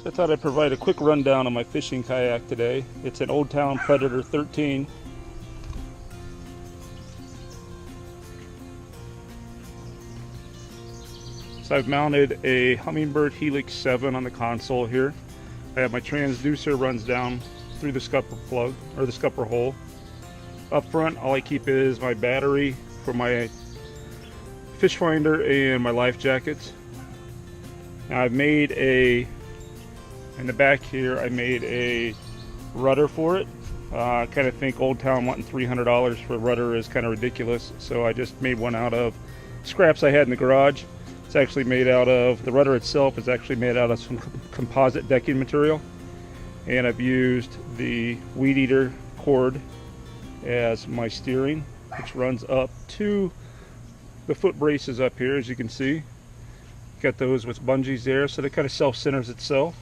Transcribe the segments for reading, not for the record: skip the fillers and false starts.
So I thought I'd provide a quick rundown on my fishing kayak today. It's an Old Town Predator 13. So I've mounted a Humminbird Helix 7 on the console here. I have my transducer runs down through the scupper plug, or the scupper hole. Up front, all I keep is my battery for my fish finder and my life jackets. Now I've made in the back here, I made a rudder for it. I kind of think Old Town wanting $300 for a rudder is kind of ridiculous, so I just made one out of scraps I had in the garage. It's actually made out of, the rudder itself is actually made out of some composite decking material, and I've used the weed eater cord as my steering, which runs up to the foot braces up here, as you can see. Got those with bungees there, so that kind of self-centers itself.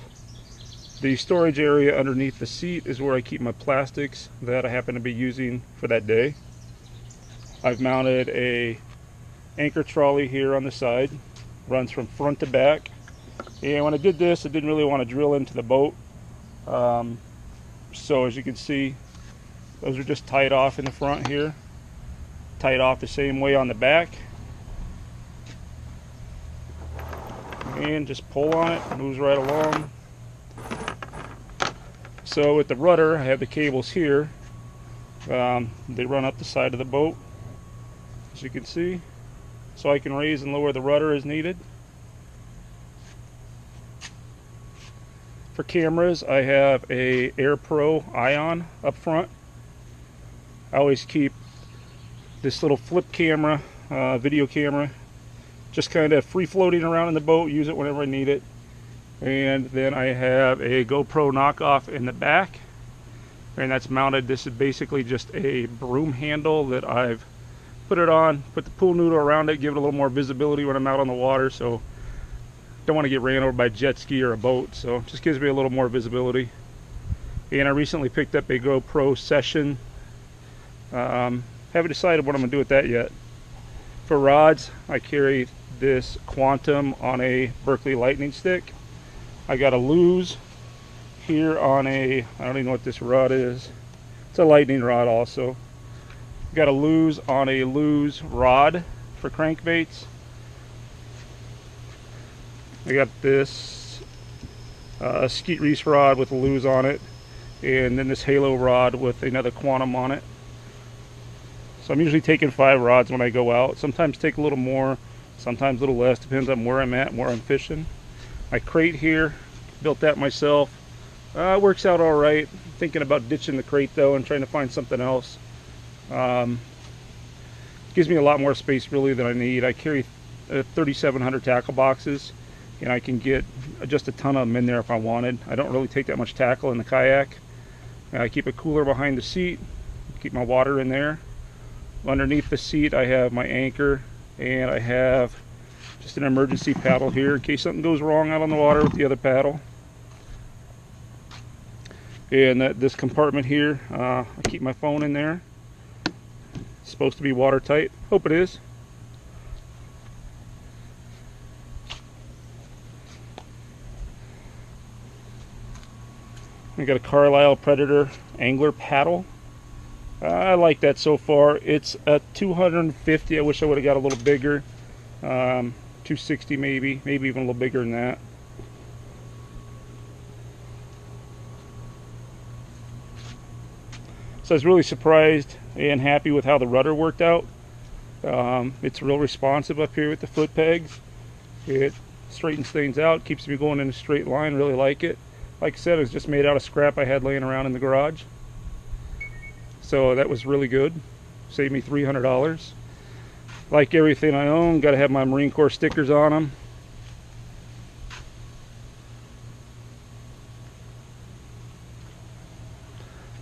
The storage area underneath the seat is where I keep my plastics that I happen to be using for that day. I've mounted a anchor trolley here on the side, runs from front to back, and when I did this, I didn't really want to drill into the boat, so as you can see, those are just tied off in the front here, tied off the same way on the back, and just pull on it, it moves right along. So with the rudder, I have the cables here. They run up the side of the boat, as you can see, so I can raise and lower the rudder as needed. For cameras, I have a Air Pro Ion up front. I always keep this little flip camera, video camera, just kind of free floating around in the boat, use it whenever I need it. And then I have a GoPro knockoff in the back, and that's mounted. This is basically just a broom handle that I've put it on, put the pool noodle around it, give it a little more visibility when I'm out on the water, so don't want to get ran over by a jet ski or a boat, so it just gives me a little more visibility. And I recently picked up a GoPro Session. Haven't decided what I'm going to do with that yet. For rods, I carry this Quantum on a Berkley Lightning stick. I got a Lose here on a, I don't even know what this rod is. It's a lightning rod also. Got a Lose on a Lose rod for crankbaits. I got this skeet reese rod with a Lose on it, and then this Halo rod with another Quantum on it. So I'm usually taking 5 rods when I go out. Sometimes take a little more, sometimes a little less, depends on where I'm at and where I'm fishing. My crate here, built that myself. Works out all right. Thinking about ditching the crate though and trying to find something else. Gives me a lot more space really than I need. I carry 3,700 tackle boxes, and I can get just a ton of them in there if I wanted. I don't really take that much tackle in the kayak. I keep a cooler behind the seat, keep my water in there. Underneath the seat I have my anchor, and I have just an emergency paddle here in case something goes wrong out on the water with the other paddle. And this compartment here, I keep my phone in there. It's supposed to be watertight. Hope it is. I got a Carlisle Predator angler paddle. I like that so far. It's a 250. I wish I would have got a little bigger. 260 maybe even a little bigger than that. So I was really surprised and happy with how the rudder worked out. It's real responsive up here with the foot pegs. It straightens things out, keeps me going in a straight line. Really like it. Like I said, it was just made out of scrap I had laying around in the garage. So that was really good. Saved me $300. Like everything I own, got to have my Marine Corps stickers on them.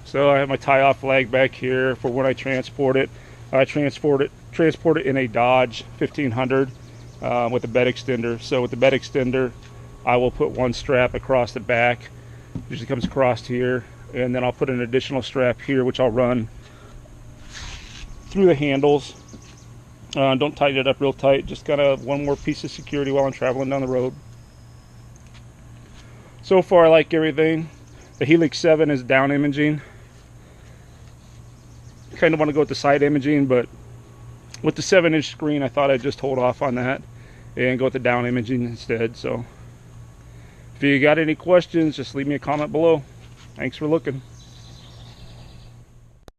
So I have my tie-off flag back here for when I transport it. I transport it in a Dodge 1500 with a bed extender. So with the bed extender, I will put one strap across the back. Usually comes across here, and then I'll put an additional strap here, which I'll run through the handles. Don't tighten it up real tight, just kind of one more piece of security while I'm traveling down the road. So far I like everything. The Helix 7 is down imaging. Kind of want to go with the side imaging, but with the 7-inch screen I thought I'd just hold off on that and go with the down imaging instead. So if you got any questions, just leave me a comment below. Thanks for looking.